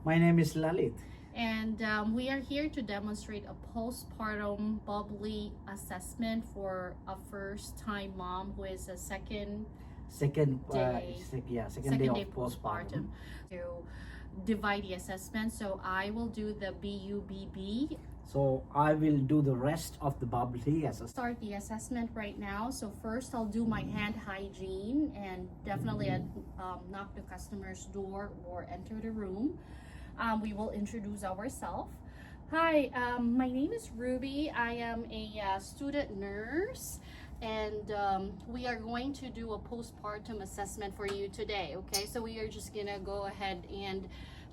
My name is Lalit. And we are here to demonstrate a postpartum BUBBLEE assessment for a first-time mom who is a second day Postpartum. To divide the assessment, so I will do the BUBB. So I will do the rest of the BUBBLEE assessment. Start the assessment right now. So first I'll do my hand hygiene, and definitely knock the customer's door or enter the room. We will introduce ourselves. Hi, my name is Ruby. I am a student nurse, and we are going to do a postpartum assessment for you today. Okay, so we are just gonna go ahead and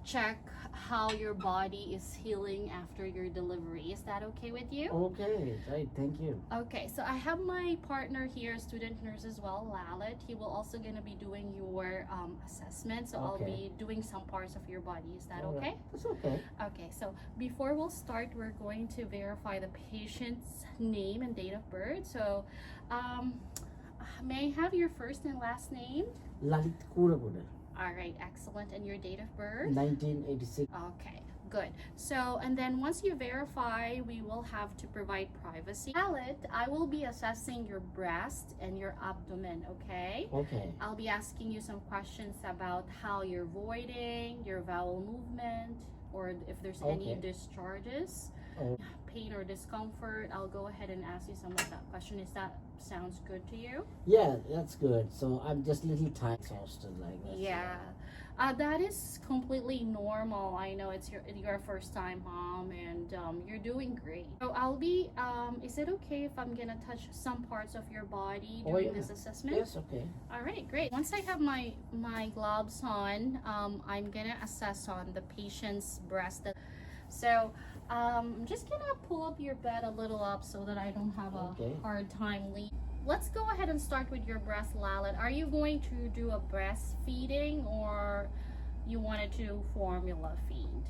check how your body is healing after your delivery. Is that okay with you? Okay, right, thank you. Okay, so I have my partner here, student nurse as well, Lalit. He will also gonna be doing your assessment, so I'll be doing some parts of your body. Is that okay? That's okay. Okay, so before we'll start, we're going to verify the patient's name and date of birth. So may I have your first and last name? Lalit Kuraguda, All right, excellent. And your date of birth? 1986. Okay, good. So, and then once you verify, we will have to provide privacy. Lalit, I will be assessing your breast and your abdomen, okay? Okay. I'll be asking you some questions about how you're voiding, your bowel movement, or if there's any discharges, pain or discomfort. I'll go ahead and ask you some of that question. Is that sounds good to you? Yeah, that's good. So I'm just a little tired, exhausted like that. Yeah. That is completely normal. I know it's your first time mom, and you're doing great. So I'll be is it okay if I'm gonna touch some parts of your body during this assessment? Yes, okay. All right, great. Once I have my gloves on, I'm gonna assess on the patient's breast. So I'm just gonna pull up your bed a little up so that I don't have a hard time leaving. Let's go ahead and start with your breast, Lalit. Are you going to do a breastfeeding, or you wanted to formula feed?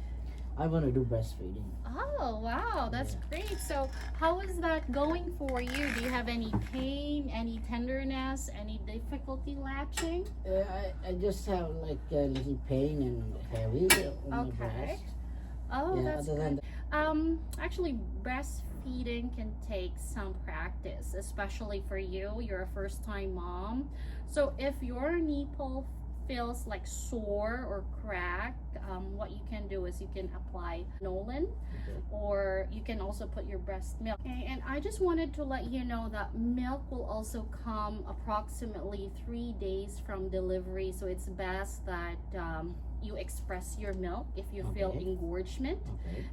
I want to do breastfeeding. Oh, wow, that's great. So how is that going for you? Do you have any pain, any tenderness, any difficulty latching? I just have like a little pain and heavy on my breast. Oh, that's good. Actually, breastfeeding can take some practice, especially for you. You're a first-time mom. So if your nipple feels like sore or cracked, what you can do is you can apply Nolan, or you can also put your breast milk. Okay, and I just wanted to let you know that milk will also come approximately 3 days from delivery. So it's best that you express your milk if you feel engorgement,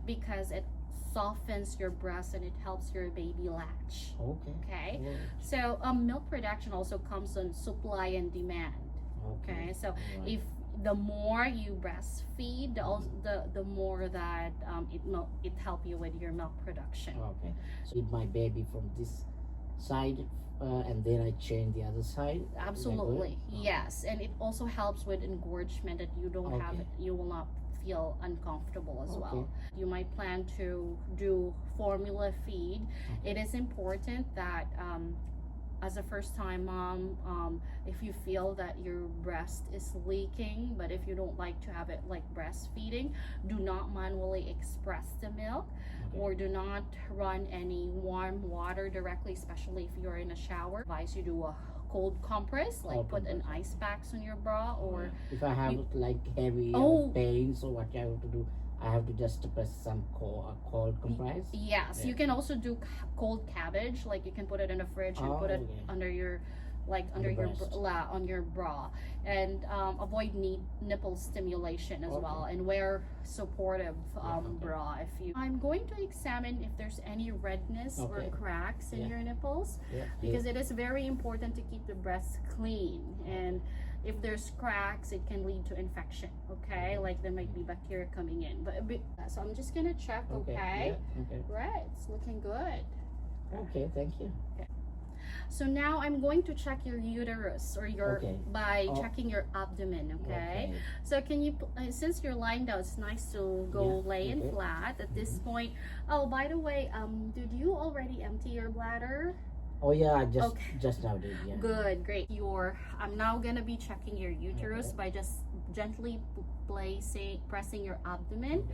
because it softens your breast and it helps your baby latch. Okay. So milk production also comes on supply and demand. Okay, so if the more you breastfeed, the more that it help you with your milk production. Okay, so feed my baby from this side and then I change the other side. Absolutely, yes, and it also helps with engorgement, that you don't have it. You will not feel uncomfortable as well. You might plan to do formula feed. It is important that as a first-time mom, if you feel that your breast is leaking, but if you don't like to have it like breastfeeding, do not manually express the milk, or do not run any warm water directly, especially if you're in a shower. Advise you do a cold compress, like put an ice packs on your bra, or if I have like heavy pain, so what I have to do, I have to just press some cold compress. Yes, you can also do cold cabbage, like you can put it in the fridge and put it under your on your bra, and avoid nipple stimulation as well, and wear supportive bra if you. I'm going to examine if there's any redness or cracks in your nipples, because it is very important to keep the breast clean, and if there's cracks, it can lead to infection. Like there might be bacteria coming in, but so I'm just gonna check. Right, it's looking good. Okay, thank you. So now I'm going to check your uterus, or your by checking your abdomen. So can you, since you're lying down, it's nice to go lay in flat at this point. Oh, by the way, did you already empty your bladder? Oh yeah, I just now did. Yeah. Good, great. I'm now gonna be checking your uterus by just gently pressing your abdomen.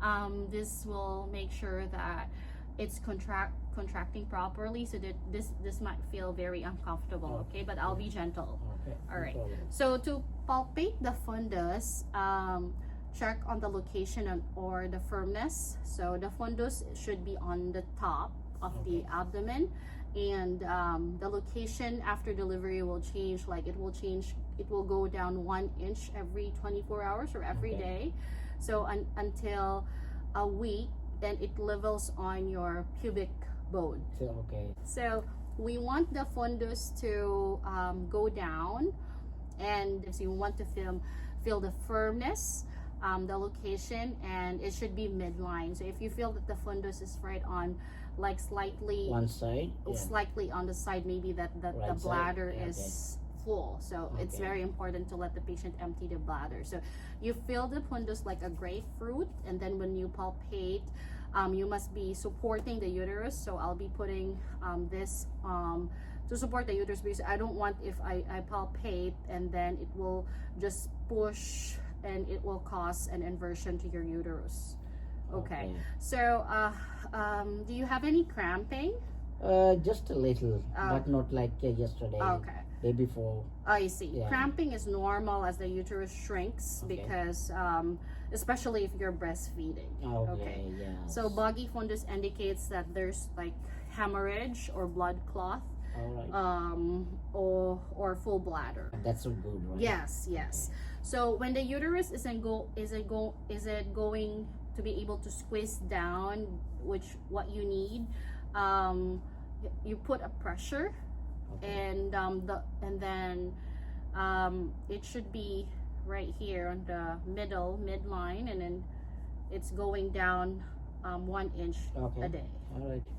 Okay. This will make sure that it's contracting properly, so that this might feel very uncomfortable. Okay, but I'll be gentle. Okay. All right. No problem. So to palpate the fundus, check on the location or the firmness. So the fundus should be on the top of the abdomen, and the location after delivery will change. Like it will go down 1 inch every 24 hours or every day. So until a week, then it levels on your pubic bone. So we want the fundus to go down, and so you want to feel the firmness, the location, and it should be midline. So if you feel that the fundus is right on, like slightly one side, slightly on the side, maybe that the bladder is full. So it's very important to let the patient empty the bladder. So you feel the fundus like a grapefruit, and then when you palpate, you must be supporting the uterus. So I'll be putting this to support the uterus, because I don't want, if I palpate and then it will just push and it will cause an inversion to your uterus. Okay. So do you have any cramping? Just a little, but not like yesterday. Day before. I see. Cramping is normal as the uterus shrinks, because especially if you're breastfeeding. So boggy fundus indicates that there's like hemorrhage or blood clot, or full bladder. That's so good, right? Yes. So when the uterus is it going to be able to squeeze down, what you need, you put a pressure, and then it should be right here on the midline, and then it's going down 1 inch a day.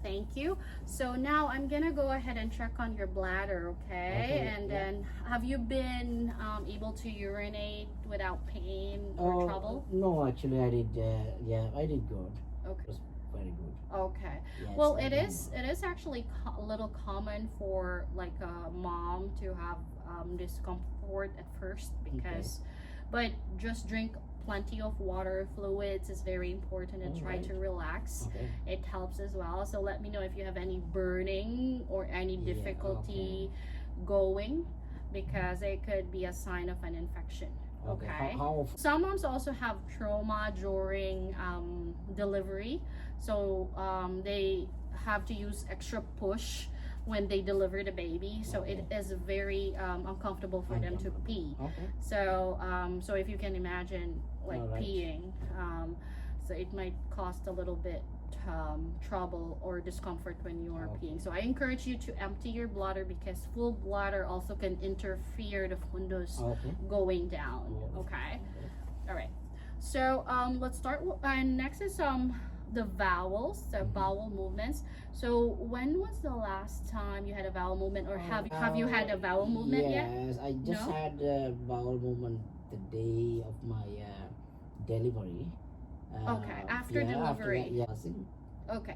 Thank you. So now I'm gonna go ahead and check on your bladder, and then have you been able to urinate without pain or trouble? No, actually I did. I did good. It was very good. Yes, well, it is actually a little common for like a mom to have discomfort at first, because but just drink plenty of water. Fluids is very important, and try to relax. It helps as well. So let me know if you have any burning or any difficulty going, because it could be a sign of an infection. Some moms also have trauma during delivery, so they have to use extra push when they deliver the baby, so it is very uncomfortable for them to pee. So so if you can imagine, like peeing, so it might cost a little bit trouble or discomfort when you are peeing. So I encourage you to empty your bladder, because full bladder also can interfere the fundus going down. All right. So let's start. Next is the vowels, the bowel movements. So when was the last time you had a bowel movement, or have you had a bowel movement yet? Yes, I just had a bowel movement the day of my delivery. After delivery.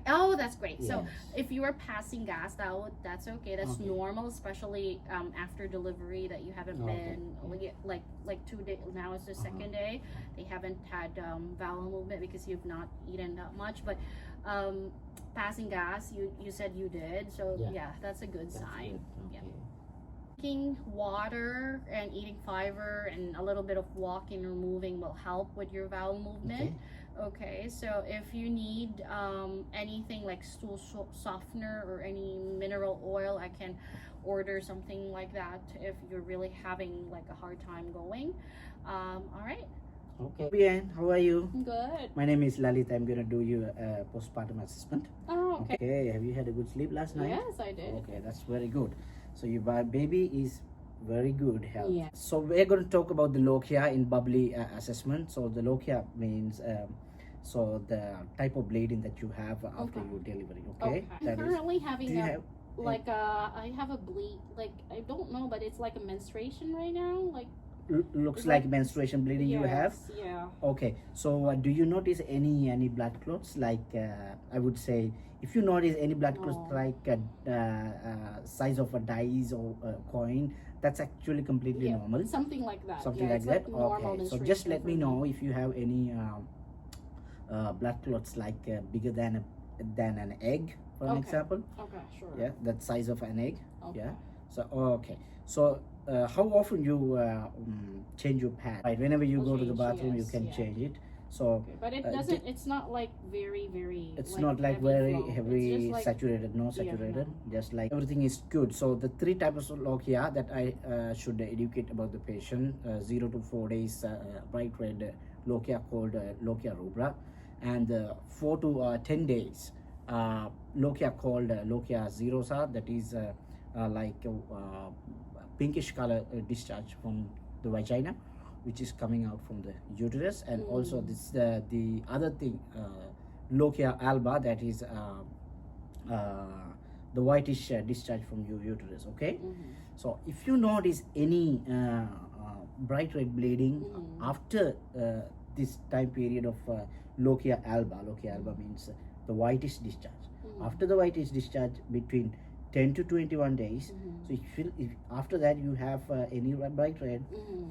Oh, that's great. So if you are passing gas, that's okay. That's normal, especially after delivery, that you haven't been like 2 days. Now it's the second day. They haven't had bowel movement because you've not eaten that much. But passing gas, you said you did. So that's a good sign. Drinking water and eating fiber and a little bit of walking or moving will help with your bowel movement. So if you need anything like stool softener or any mineral oil, I can order something like that if you're really having like a hard time going. All right. Bien, how are you? Good. My name is Lalit. I'm gonna do you a postpartum assessment. Oh, okay. Have you had a good sleep last night? Yes, I did. Okay, that's very good. So your baby is very good health. So we're going to talk about the lochia in BUBBLEE assessment. So the lochia means so the type of bleeding that you have after your delivery. I'm currently having I have a bleed, like I don't know, but it's like a menstruation right now. Like looks It's like like- menstruation bleeding you have. Yeah. Okay, so do you notice any blood clots? Like I would say, if you notice any blood clots No. like size of a dice or a coin, that's actually completely Yeah, normal. something like that. Something yeah, like it's that. normal Okay, so just menstruation let me for know if you have any blood clots like bigger than an egg, for an Okay. example. Okay, sure. Yeah, that size of an egg. Okay. Yeah. So okay. So how often you change your pad? Right. Whenever you go to the Change, bathroom, you yes, can yeah. change it. So Okay, but it doesn't. It's not like very. it's like, not like heavy very flow. It's heavy just like, saturated, no yeah, saturated. no. Just like everything is good. So the 3 types of lochia that I should educate about the patient: 0 to 4 days bright red lochia called lochia rubra, and 4 to 10 days lochia called lochia zerosa, that is like pinkish color discharge from the vagina, which is coming out from the uterus. And also this the other thing, lochia alba, that is the whitish discharge from your uterus. Okay. So if you notice any bright red bleeding after this time period of lochia alba means the whitish discharge. After the whitish discharge between 10 to 21 days. So if after that you have any bright red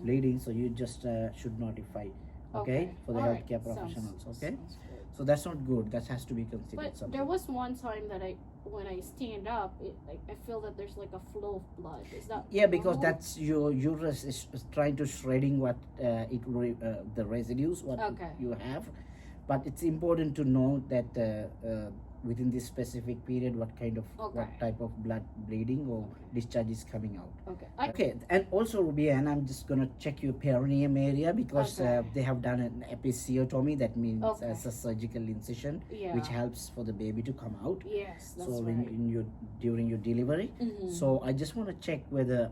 bleeding, so you just should notify, okay, for the All right. healthcare professionals. Okay, Sounds good. so that's not good. That has to be considered But something. there was one time that when I stand up, I feel that there's like a flow of blood. Is that Yeah, because normal? that's your uterus is trying to shredding what the residues what Okay. you have. But it's important to know that within this specific period what kind of what type of blood bleeding or discharge is coming out. Okay. Okay, and also Ruby, and I'm just gonna check your perineum area because Okay. they have done an episiotomy. That means Okay. as a surgical incision, Yeah. which helps for the baby to come out. Yes, that's So right. during your delivery. Mhm. So I just want to check whether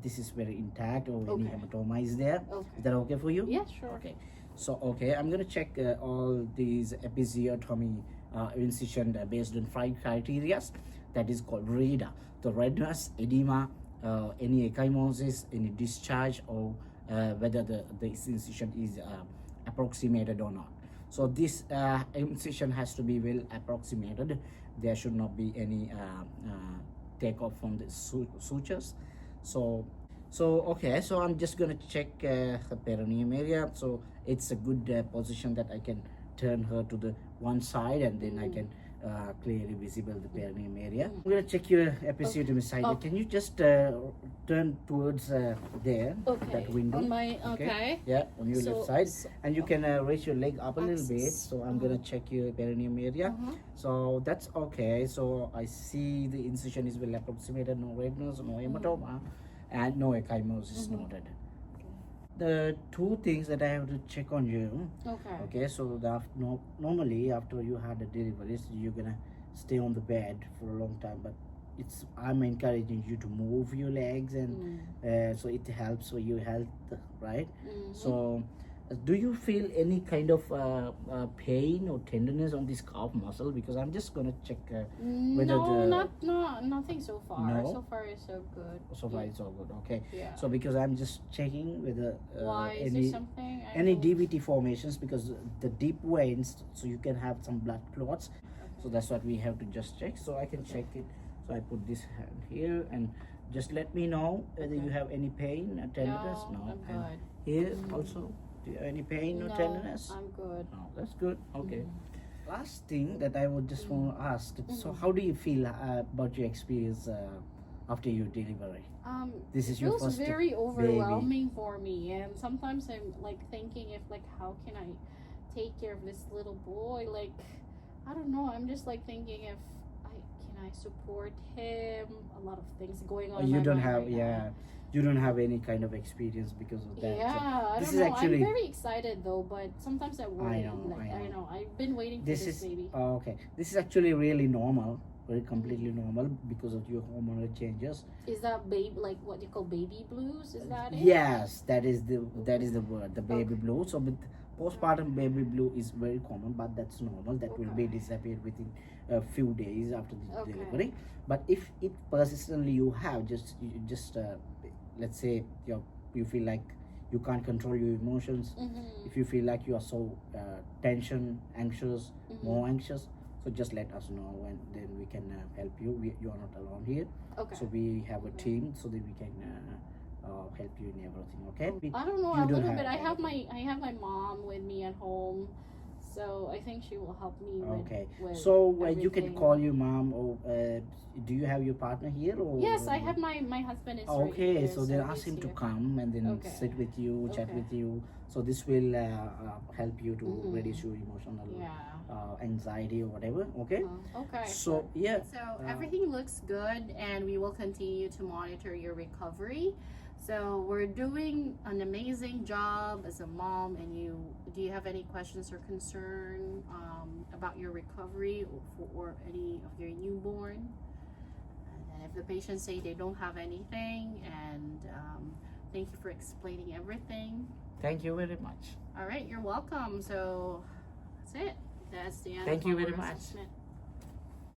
this is very intact or any Okay. hematoma is there. Okay. Is that okay for you? Yeah, sure. Okay. So I'm gonna check all these episiotomy incision based on 5 criteria. That is called REDA: the redness, edema, any ecchymosis, any discharge, or whether the incision is approximated or not. So this incision has to be well approximated. There should not be any takeoff from the sutures. So okay, so I'm just gonna check the perineum area. So it's a good position that I can turn her to the one side, and then I can clearly visible the perineum area. I'm gonna check your episiotomy side. Okay. Can you just turn towards there, that window? On my okay. Yeah, on your So- left side, so- and you can raise your leg up a little bit. Axis. So I'm gonna check your perineum area. So that's okay. So I see the incision is well approximated, no redness, no hematoma, and no ecchymosis noted. The 2 things that I have to check on you. Okay. Okay, so normally after you had the deliveries, you're gonna stay on the bed for a long time, but I'm encouraging you to move your legs, and so it helps for your health, right? So do you feel any kind of pain or tenderness on this calf muscle? Because I'm just gonna check whether nothing so far. No? So far it's so good. so far it's all good. Okay, Yeah. so because I'm just checking whether Why is any there something? I any don't- DVT formations, because the deep veins, so you can have some blood clots. So that's what we have to just check. So I can check it. So I put this hand here, and just let me know whether you have any pain or tenderness. No, I'm And good. here also, do you have any pain or No, tenderness? I'm good. No, that's good. Okay. Last thing that I would just want to ask. So how do you feel about your experience after your delivery? This is it your feels first very baby. overwhelming for me, and sometimes I'm like thinking if like how can I take care of this little boy? Like I don't know. I'm just like thinking if I support him. A lot of things going on. in You my don't mind have right now. yeah. You don't have any kind of experience because of that. Yeah, I this don't is know. actually- I'm very excited though, but sometimes I worry. know, Like, I I know. know. I've been waiting for This this is baby. okay. This is actually really normal, very completely normal because of your hormonal changes. Is that baby like what you call baby blues? Is that it? Yes, that is the word, the baby blue. So with postpartum baby blue is very common, but that's normal. That will be Okay. disappeared within a few days after the Okay. delivery. But if it persistently you have let's say you feel like you can't control your emotions, if you feel like you are so tension, anxious, more anxious, so just let us know, and then we can help you. You are not alone here. Okay. So we have a team so that we can help you in everything. Okay. I don't know, You a don't little have bit. I have my mom with me at home, so I think she will help me with, okay. with So you can everything. call your mom, or do you have your partner here? Or Yes, I have my husband is right okay, here, so then ask he's him to here. come and then Okay. sit with you, chat Okay. with you. So this will help you to reduce your emotional anxiety or whatever. Okay. Okay. So yeah. So everything looks good, and we will continue to monitor your recovery. So we're doing an amazing job as a mom, and do you have any questions or concern about your recovery or any of your newborn? And if the patients say they don't have anything, and thank you for explaining everything. Thank you very much. All right, you're welcome. So that's it. That's the end Thank of you our very much. assessment.